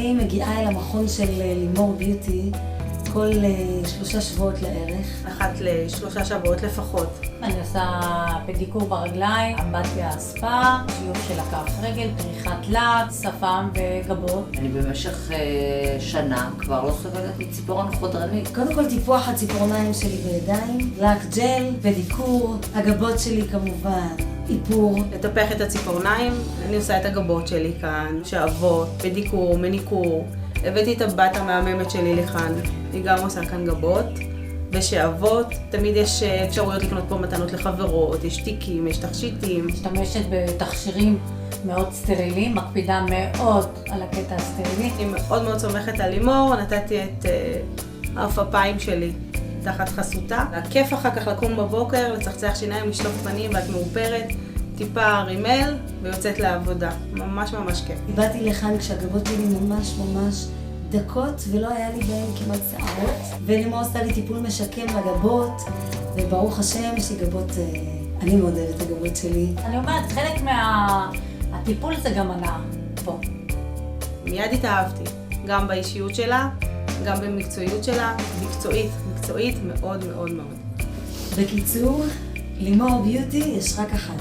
אני מגיעה אל המכון של לימור ביוטי כל 3 שבועות לערך. אחת ל3 שבועות לפחות. אני עושה פדיקור ברגליים, אמבטיה ספה, שיוף של הכף רגל, פריחת לק, שפם וגבות. אני במשך שנה כבר לא סובלת מציפורן חודרנית. קודם כל טיפוח הציפורניים שלי בידיים, לק ג'ל, פדיקור, הגבות שלי כמובן, איפור. לטפח את הציפורניים, אני עושה את הגבות שלי כאן, שעבות, פדיקור, מניקור. הבאתי את הבת המהממת שלי לכאן, היא גם עושה כאן גבות ושעבות. תמיד יש אפשרויות לקנות פה מתנות לחברות, יש תיקים, יש תכשיטים. משתמשת בתכשירים מאוד סטרילים, מקפידה מאוד על הקטע הסטרילי. אני מאוד מאוד סומכת על לימור, נתתי את האפיים שלי תחת חסותה. הכיף אחר כך לקום בבוקר, לצחצח שיניים, לשלוף פנים ואת מאופרת, טיפה רימל ויוצאת לעבודה. ממש ממש כיף. באתי לכאן כשהגבות שלי ממש דקות ולא היה לי בהן כמעט שערות. ולימור עשתה לי טיפול משקם לגבות, וברוך השם שגבות, אני מאוד אוהבת את הגבות שלי. אני אומרת, חלק מהטיפול זה גם הנאה פה. מיד התאהבתי, גם באישיות שלה, גם במקצועיות שלה, מקצועית מאוד מאוד מאוד. בקיצור, לימור ביוטי יש רק אחת.